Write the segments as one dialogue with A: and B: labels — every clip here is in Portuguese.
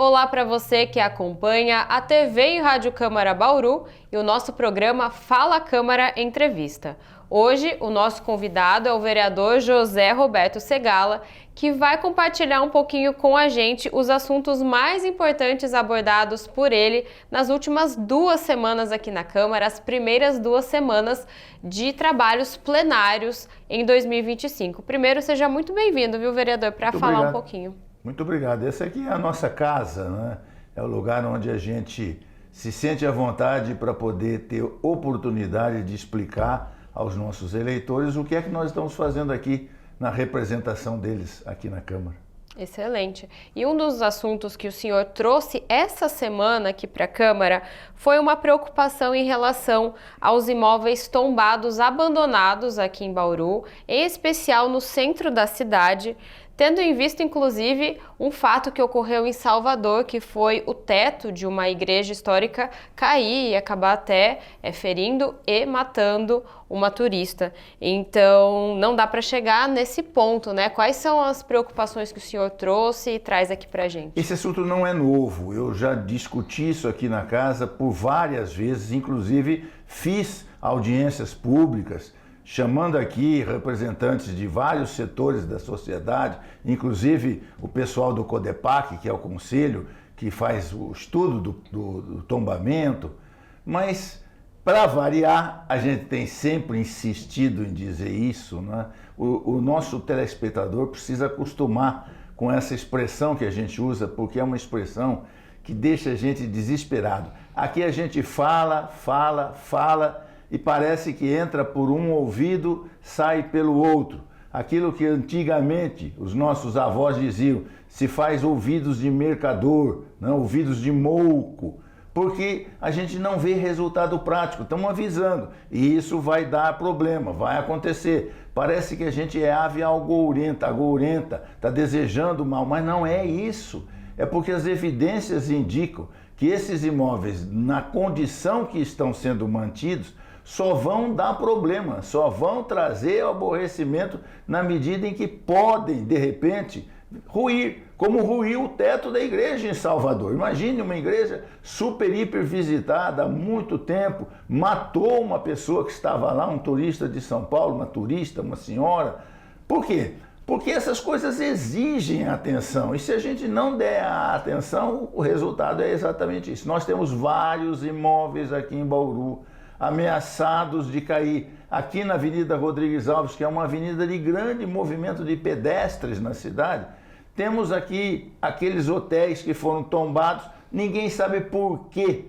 A: Olá para você que acompanha a TV e Rádio Câmara Bauru e o nosso programa Fala Câmara Entrevista. Hoje, o nosso convidado é o vereador José Roberto Segala, que vai compartilhar um pouquinho com a gente os assuntos mais importantes abordados por ele nas últimas 2 semanas aqui na Câmara, as primeiras 2 semanas de trabalhos plenários em 2025. Primeiro, seja muito bem-vindo, viu, vereador, para falar um pouquinho.
B: Muito obrigado. Essa aqui é a nossa casa, né? É o lugar onde a gente se sente à vontade para poder ter oportunidade de explicar aos nossos eleitores o que é que nós estamos fazendo aqui na representação deles aqui na Câmara.
A: Excelente. E um dos assuntos que o senhor trouxe essa semana aqui para a Câmara foi uma preocupação em relação aos imóveis tombados, abandonados aqui em Bauru, em especial no centro da cidade, tendo em vista, inclusive, um fato que ocorreu em Salvador, que foi o teto de uma igreja histórica cair e acabar até ferindo e matando uma turista. Então, não dá para chegar nesse ponto, né? Quais são as preocupações que o senhor trouxe e traz aqui para a gente?
B: Esse assunto não é novo. Eu já discuti isso aqui na casa por várias vezes, inclusive fiz audiências públicas, chamando aqui representantes de vários setores da sociedade, inclusive o pessoal do CODEPAC, que é o conselho que faz o estudo do tombamento, mas, para variar, a gente tem sempre insistido em dizer isso, né? O nosso telespectador precisa acostumar com essa expressão que a gente usa, porque é uma expressão que deixa a gente desesperado. Aqui a gente fala, e parece que entra por um ouvido, sai pelo outro. Aquilo que antigamente os nossos avós diziam, se faz ouvidos de mercador, não, ouvidos de mouco, porque a gente não vê resultado prático, estamos avisando, e isso vai dar problema, vai acontecer. Parece que a gente é ave agourenta, está desejando mal, mas não é isso. É porque as evidências indicam que esses imóveis, na condição que estão sendo mantidos, só vão dar problema, só vão trazer aborrecimento na medida em que podem, de repente, ruir, como ruiu o teto da igreja em Salvador. Imagine uma igreja super, hiper visitada há muito tempo, matou uma pessoa que estava lá, um turista de São Paulo, uma turista, uma senhora. Por quê? Porque essas coisas exigem atenção, e se a gente não der a atenção, o resultado é exatamente isso. Nós temos vários imóveis aqui em Bauru, ameaçados de cair. Aqui na Avenida Rodrigues Alves, que é uma avenida de grande movimento de pedestres na cidade, temos aqui aqueles hotéis que foram tombados, ninguém sabe por quê.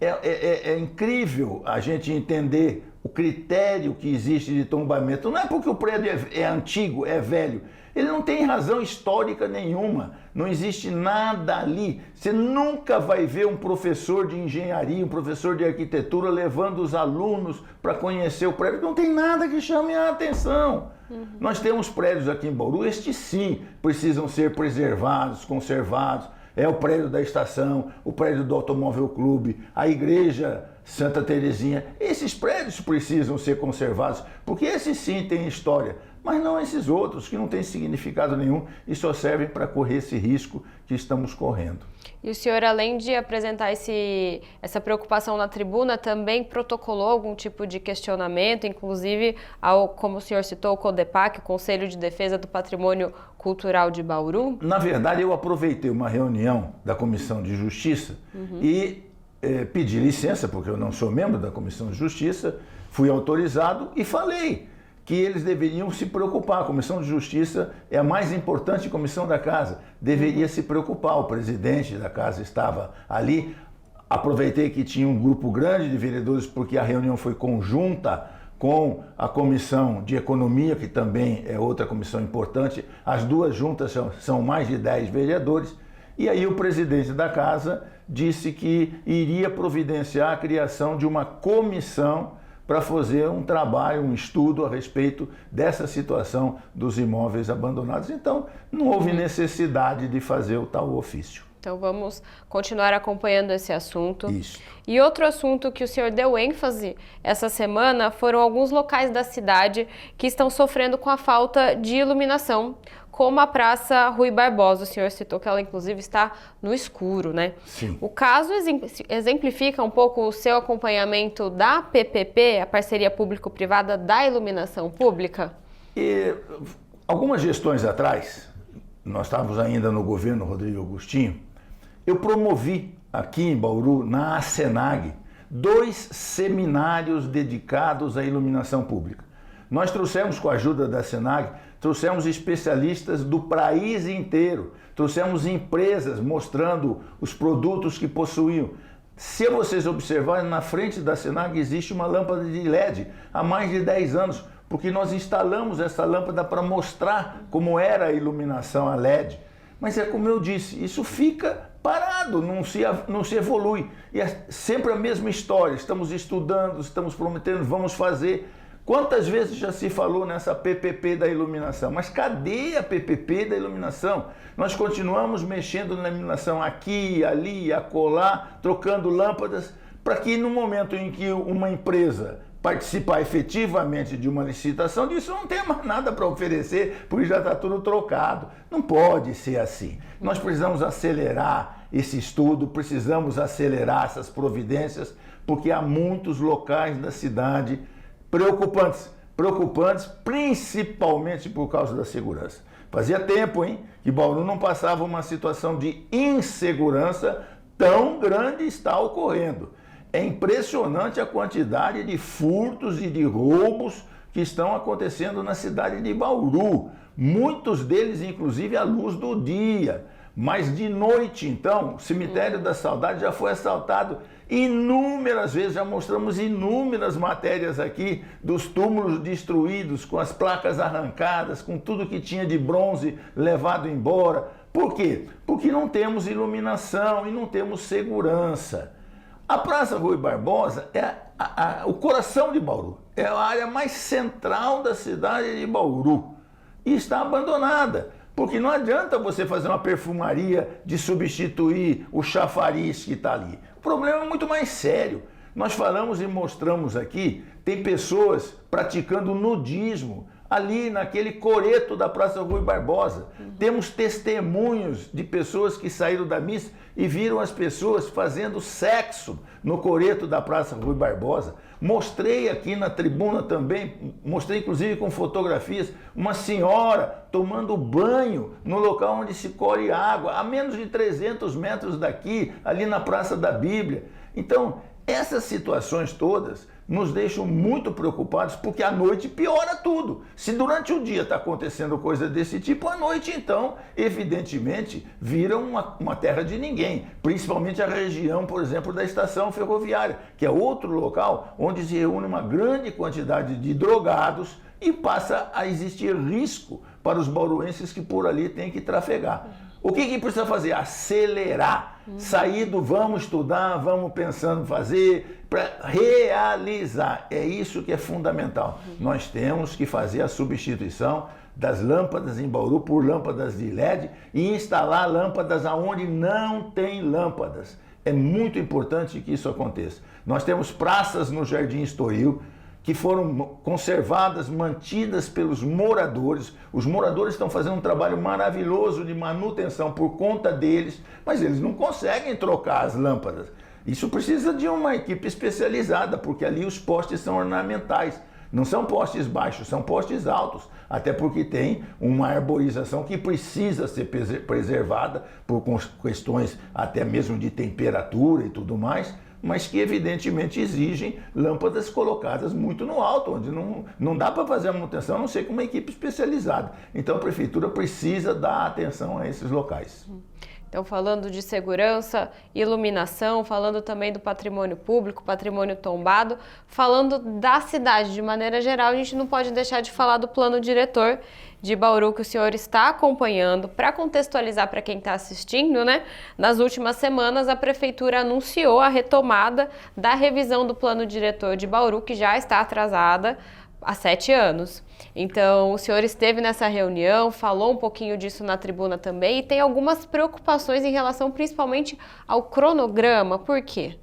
B: É incrível a gente entender o critério que existe de tombamento. Não é porque o prédio é antigo, é velho. Ele não tem razão histórica nenhuma. Não existe nada ali. Você nunca vai ver um professor de engenharia, um professor de arquitetura levando os alunos para conhecer o prédio. Não tem nada que chame a atenção. Nós temos prédios aqui em Bauru, estes sim precisam ser preservados, conservados. É o prédio da estação, o prédio do Automóvel Clube, a igreja Santa Terezinha. Esses prédios precisam ser conservados, porque esses sim têm história, mas não esses outros que não têm significado nenhum e só servem para correr esse risco que estamos correndo.
A: E o senhor, além de apresentar essa preocupação na tribuna, também protocolou algum tipo de questionamento, inclusive, como o senhor citou, o CODEPAC, o Conselho de Defesa do Patrimônio Cultural de Bauru?
B: Na verdade, eu aproveitei uma reunião da Comissão de Justiça e pedi licença, porque eu não sou membro da Comissão de Justiça, fui autorizado e falei que eles deveriam se preocupar. A Comissão de Justiça é a mais importante comissão da Casa, deveria se preocupar. O presidente da Casa estava ali. Aproveitei que tinha um grupo grande de vereadores, porque a reunião foi conjunta com a Comissão de Economia, que também é outra comissão importante. As duas juntas são mais de 10 vereadores. E aí o presidente da Casa disse que iria providenciar a criação de uma comissão para fazer um trabalho, um estudo a respeito dessa situação dos imóveis abandonados. Então, não houve necessidade de fazer o tal ofício.
A: Então vamos continuar acompanhando esse assunto.
B: Isso.
A: E outro assunto que o senhor deu ênfase essa semana foram alguns locais da cidade que estão sofrendo com a falta de iluminação, como a Praça Rui Barbosa. O senhor citou que ela, inclusive, está no escuro, né?
B: Sim.
A: O caso exemplifica um pouco o seu acompanhamento da PPP, a Parceria Público-Privada da Iluminação Pública?
B: E algumas gestões atrás, nós estávamos ainda no governo Rodrigo Agostinho, eu promovi aqui em Bauru, na ASENAG, 2 seminários dedicados à iluminação pública. Nós trouxemos, com a ajuda da ASENAG, trouxemos especialistas do país inteiro, trouxemos empresas mostrando os produtos que possuíam. Se vocês observarem, na frente da ASENAG existe uma lâmpada de LED há mais de 10 anos, porque nós instalamos essa lâmpada para mostrar como era a iluminação a LED. Mas é como eu disse, isso fica parado, não se evolui. E é sempre a mesma história, estamos estudando, estamos prometendo, vamos fazer. Quantas vezes já se falou nessa PPP da iluminação? Mas cadê a PPP da iluminação? Nós continuamos mexendo na iluminação aqui, ali, acolá, trocando lâmpadas, para que no momento em que uma empresa participar efetivamente de uma licitação, disso não tem mais nada para oferecer, porque já está tudo trocado. Não pode ser assim. Nós precisamos acelerar esse estudo, precisamos acelerar essas providências, porque há muitos locais da cidade preocupantes principalmente por causa da segurança. Fazia tempo, que Bauru não passava uma situação de insegurança tão grande está ocorrendo. É impressionante a quantidade de furtos e de roubos que estão acontecendo na cidade de Bauru. Muitos deles, inclusive, à luz do dia. Mas de noite, então, o Cemitério da Saudade já foi assaltado inúmeras vezes. Já mostramos inúmeras matérias aqui dos túmulos destruídos, com as placas arrancadas, com tudo que tinha de bronze levado embora. Por quê? Porque não temos iluminação e não temos segurança. A Praça Rui Barbosa é o coração de Bauru, é a área mais central da cidade de Bauru e está abandonada, porque não adianta você fazer uma perfumaria de substituir o chafariz que está ali. O problema é muito mais sério. Nós falamos e mostramos aqui, tem pessoas praticando nudismo ali naquele coreto da Praça Rui Barbosa. Temos testemunhos de pessoas que saíram da missa e viram as pessoas fazendo sexo no coreto da Praça Rui Barbosa. Mostrei aqui na tribuna também, mostrei inclusive com fotografias, uma senhora tomando banho no local onde se colhe água, a menos de 300 metros daqui, ali na Praça da Bíblia. Então, essas situações todas nos deixam muito preocupados, porque à noite piora tudo. Se durante o dia está acontecendo coisa desse tipo, à noite, então, evidentemente, vira uma terra de ninguém. Principalmente a região, por exemplo, da estação ferroviária, que é outro local onde se reúne uma grande quantidade de drogados e passa a existir risco para os bauruenses que por ali têm que trafegar. O que precisa fazer? Acelerar. Sair do vamos estudar, vamos pensando fazer, para realizar. É isso que é fundamental. Nós temos que fazer a substituição das lâmpadas em Bauru por lâmpadas de LED e instalar lâmpadas aonde não tem lâmpadas. É muito importante que isso aconteça. Nós temos praças no Jardim Estoril que foram conservadas, mantidas pelos moradores. Os moradores estão fazendo um trabalho maravilhoso de manutenção por conta deles, mas eles não conseguem trocar as lâmpadas. Isso precisa de uma equipe especializada, porque ali os postes são ornamentais. Não são postes baixos, são postes altos, até porque tem uma arborização que precisa ser preservada por questões até mesmo de temperatura e tudo mais, mas que evidentemente exigem lâmpadas colocadas muito no alto, onde não dá para fazer a manutenção, a não ser com uma equipe especializada. Então a prefeitura precisa dar atenção a esses locais.
A: Então, falando de segurança, iluminação, falando também do patrimônio público, patrimônio tombado, falando da cidade de maneira geral, a gente não pode deixar de falar do plano diretor de Bauru que o senhor está acompanhando. Para contextualizar para quem está assistindo, né? Nas últimas semanas a prefeitura anunciou a retomada da revisão do plano diretor de Bauru, que já está atrasada há 7 anos. Então, o senhor esteve nessa reunião, falou um pouquinho disso na tribuna também e tem algumas preocupações em relação principalmente ao cronograma. Por quê?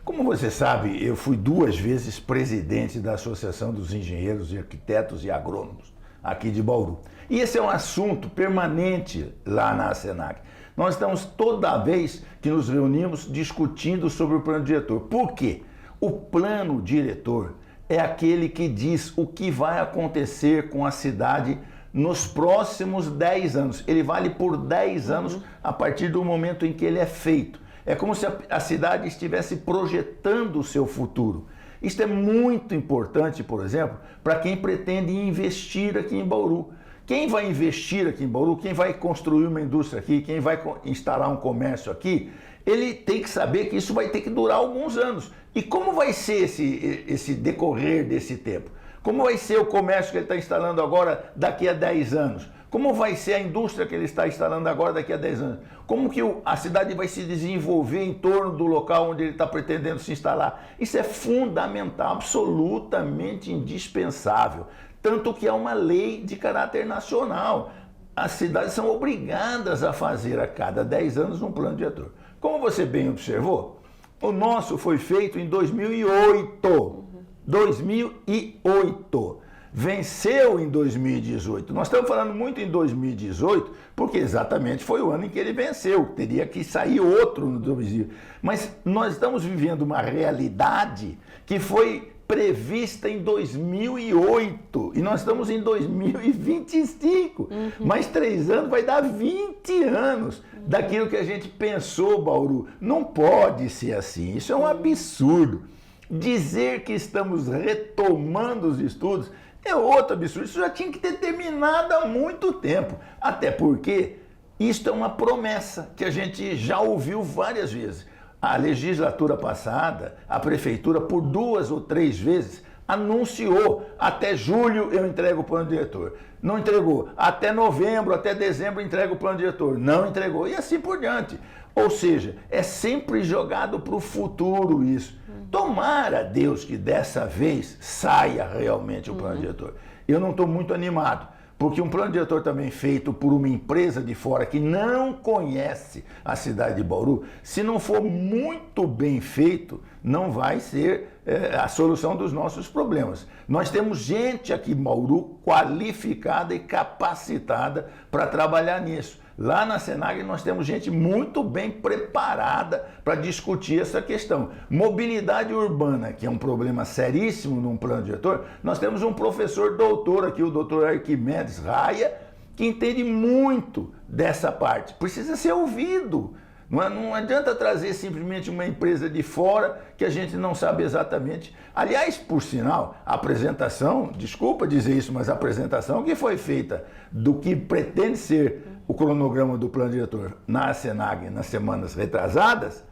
B: Como você sabe, eu fui 2 vezes presidente da Associação dos Engenheiros e Arquitetos e Agrônomos, aqui de Bauru. E esse é um assunto permanente lá na Senac. Nós estamos toda vez que nos reunimos discutindo sobre o plano diretor. Por quê? O plano diretor é aquele que diz o que vai acontecer com a cidade nos próximos 10 anos. Ele vale por 10 anos a partir do momento em que ele é feito. É como se a cidade estivesse projetando o seu futuro. Isso é muito importante, por exemplo, para quem pretende investir aqui em Bauru. Quem vai investir aqui em Bauru, quem vai construir uma indústria aqui, quem vai instalar um comércio aqui, ele tem que saber que isso vai ter que durar alguns anos. E como vai ser esse decorrer desse tempo? Como vai ser o comércio que ele está instalando agora daqui a 10 anos? Como vai ser a indústria que ele está instalando agora daqui a 10 anos? Como que a cidade vai se desenvolver em torno do local onde ele está pretendendo se instalar? Isso é fundamental, absolutamente indispensável. Tanto que é uma lei de caráter nacional. As cidades são obrigadas a fazer a cada 10 anos um plano diretor. Como você bem observou, o nosso foi feito em 2008. 2008. Venceu em 2018. Nós estamos falando muito em 2018, porque exatamente foi o ano em que ele venceu. Teria que sair outro no 2018. Mas nós estamos vivendo uma realidade que foi prevista em 2008 e nós estamos em 2025. Mais 3 anos vai dar 20 anos daquilo que a gente pensou, Bauru. Não pode ser assim. Isso é um absurdo. Dizer que estamos retomando os estudos é outro absurdo. Isso já tinha que ter terminado há muito tempo. Até porque isto é uma promessa que a gente já ouviu várias vezes. A legislatura passada, a prefeitura, por 2 ou 3 vezes, anunciou: até julho eu entrego o plano diretor. Não entregou. Até novembro, até dezembro entrega o plano diretor. Não entregou. E assim por diante. Ou seja, é sempre jogado para o futuro isso. Tomara, Deus, que dessa vez saia realmente o plano diretor. Eu não estou muito animado, porque um plano diretor também feito por uma empresa de fora que não conhece a cidade de Bauru, se não for muito bem feito, não vai ser a solução dos nossos problemas. Nós temos gente aqui em Bauru qualificada e capacitada para trabalhar nisso. Lá na Senac nós temos gente muito bem preparada para discutir essa questão. Mobilidade urbana, que é um problema seríssimo num plano diretor, nós temos um professor doutor aqui, o doutor Arquimedes Raia, que entende muito dessa parte. Precisa ser ouvido. Não adianta trazer simplesmente uma empresa de fora que a gente não sabe exatamente. Aliás, por sinal, a apresentação, desculpa dizer isso, mas a apresentação que foi feita do que pretende ser o cronograma do plano diretor na Senac nas semanas retrasadas,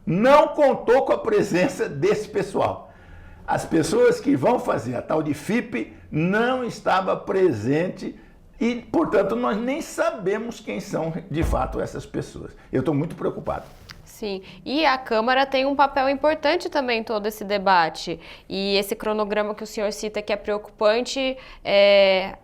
B: não contou com a presença desse pessoal. As pessoas que vão fazer a tal de FIP não estavam presentes e, portanto, nós nem sabemos quem são de fato essas pessoas. Eu estou muito preocupado.
A: Sim, e a Câmara tem um papel importante também em todo esse debate. E esse cronograma que o senhor cita que é preocupante,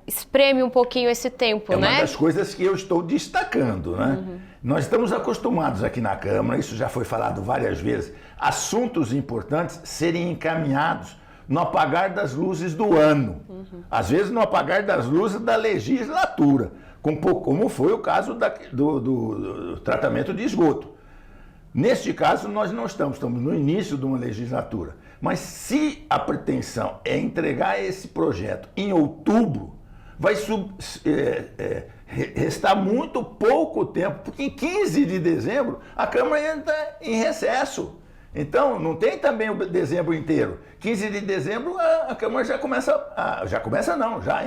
A: espreme um pouquinho esse tempo, né?
B: É uma das coisas que eu estou destacando, né? Nós estamos acostumados aqui na Câmara, isso já foi falado várias vezes, assuntos importantes serem encaminhados no apagar das luzes do ano. Às vezes no apagar das luzes da legislatura, como foi o caso do tratamento de esgoto. Neste caso, nós não estamos no início de uma legislatura. Mas se a pretensão é entregar esse projeto em outubro, vai restar muito pouco tempo, porque em 15 de dezembro a Câmara entra em recesso. Então, não tem também o dezembro inteiro. 15 de dezembro a Câmara já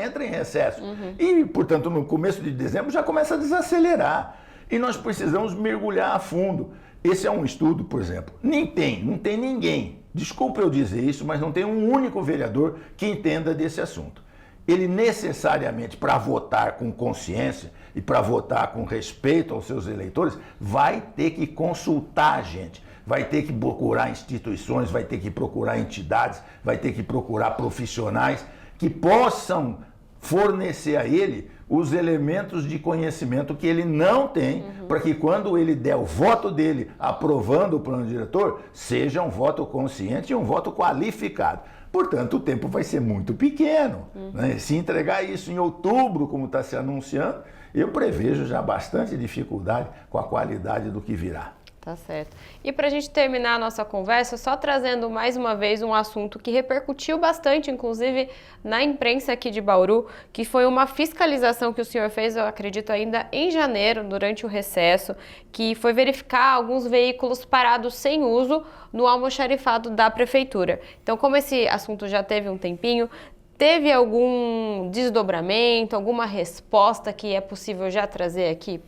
B: entra em recesso. E, portanto, no começo de dezembro já começa a desacelerar. E nós precisamos mergulhar a fundo. Esse é um estudo, por exemplo, não tem ninguém, desculpa eu dizer isso, mas não tem um único vereador que entenda desse assunto. Ele necessariamente, para votar com consciência e para votar com respeito aos seus eleitores, vai ter que consultar a gente, vai ter que procurar instituições, vai ter que procurar entidades, vai ter que procurar profissionais que possam fornecer a ele os elementos de conhecimento que ele não tem, para que quando ele der o voto dele aprovando o plano diretor, seja um voto consciente e um voto qualificado. Portanto, o tempo vai ser muito pequeno. Né? Se entregar isso em outubro, como está se anunciando, eu prevejo já bastante dificuldade com a qualidade do que virá.
A: Tá certo. E para a gente terminar a nossa conversa, só trazendo mais uma vez um assunto que repercutiu bastante, inclusive na imprensa aqui de Bauru, que foi uma fiscalização que o senhor fez, eu acredito, ainda em janeiro, durante o recesso, que foi verificar alguns veículos parados sem uso no almoxarifado da prefeitura. Então, como esse assunto já teve um tempinho, teve algum desdobramento, alguma resposta que é possível já trazer aqui?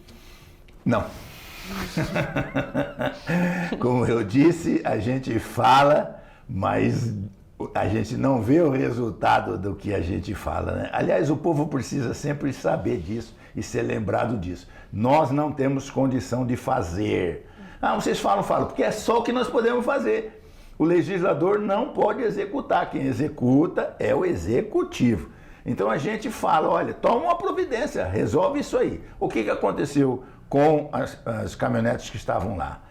B: Não. Como eu disse, a gente fala, mas a gente não vê o resultado do que a gente fala, né? Aliás, o povo precisa sempre saber disso e ser lembrado disso. Nós não temos condição de fazer. Ah, vocês falam, porque é só o que nós podemos fazer. O legislador não pode executar. Quem executa é o executivo. Então a gente fala, olha, toma uma providência, resolve isso aí. O que aconteceu com as caminhonetes que estavam lá?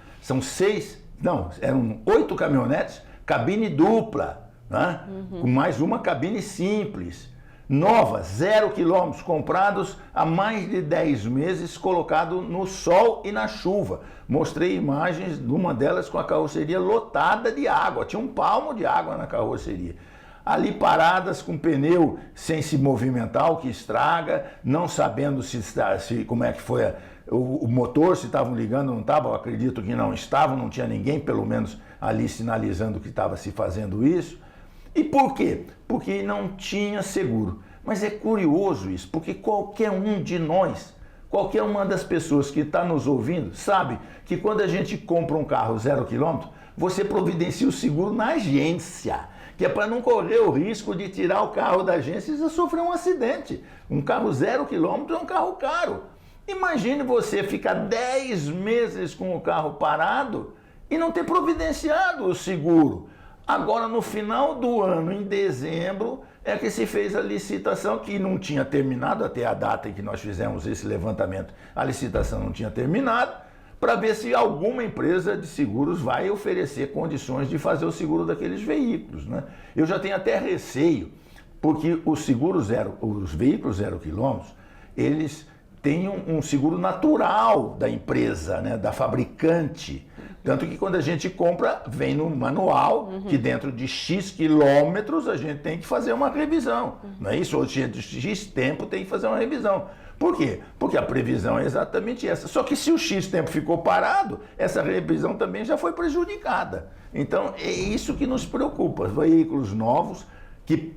B: Eram 8 caminhonetes, cabine dupla, né? Com mais uma cabine simples, novas, 0 quilômetros, comprados há mais de 10 meses, colocado no sol e na chuva. Mostrei imagens de uma delas com a carroceria lotada de água, tinha um palmo de água na carroceria. Ali paradas com pneu sem se movimentar, o que estraga, não sabendo como é que foi o motor, se estavam ligando ou não estavam, eu acredito que não estavam, não tinha ninguém, pelo menos, ali sinalizando que estava se fazendo isso. E por quê? Porque não tinha seguro. Mas é curioso isso, porque qualquer um de nós, qualquer uma das pessoas que está nos ouvindo, sabe que quando a gente compra um carro 0 km, você providencia o seguro na agência, que é para não correr o risco de tirar o carro da agência e sofrer um acidente. Um carro 0 km é um carro caro. Imagine você ficar 10 meses com o carro parado e não ter providenciado o seguro. Agora, no final do ano, em dezembro, é que se fez a licitação, que não tinha terminado até a data em que nós fizemos esse levantamento. A licitação não tinha terminado, para ver se alguma empresa de seguros vai oferecer condições de fazer o seguro daqueles veículos, né? Eu já tenho até receio, porque os veículos 0 km, eles têm um seguro natural da empresa, né, da fabricante. Tanto que quando a gente compra, vem no manual que dentro de X quilômetros a gente tem que fazer uma revisão. Não é isso? Ou de X tempo tem que fazer uma revisão. Por quê? Porque a previsão é exatamente essa. Só que se o X tempo ficou parado, essa revisão também já foi prejudicada. Então é isso que nos preocupa. Os veículos novos que,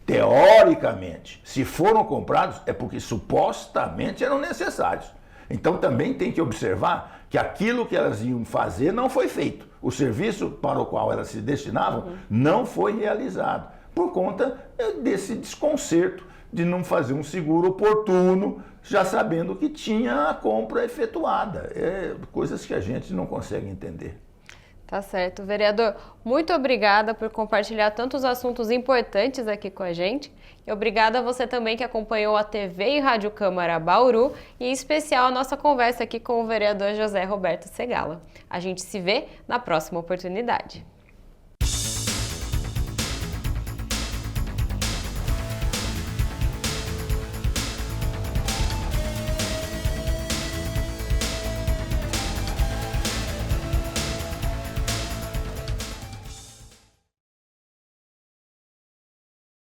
B: teoricamente, se foram comprados, é porque supostamente eram necessários. Então também tem que observar que aquilo que elas iam fazer não foi feito. O serviço para o qual elas se destinavam não foi realizado, por conta desse desconcerto de não fazer um seguro oportuno, já sabendo que tinha a compra efetuada. Coisas que a gente não consegue entender.
A: Tá certo. Vereador, muito obrigada por compartilhar tantos assuntos importantes aqui com a gente. E obrigada a você também que acompanhou a TV e Rádio Câmara Bauru, e em especial a nossa conversa aqui com o vereador José Roberto Segala. A gente se vê na próxima oportunidade.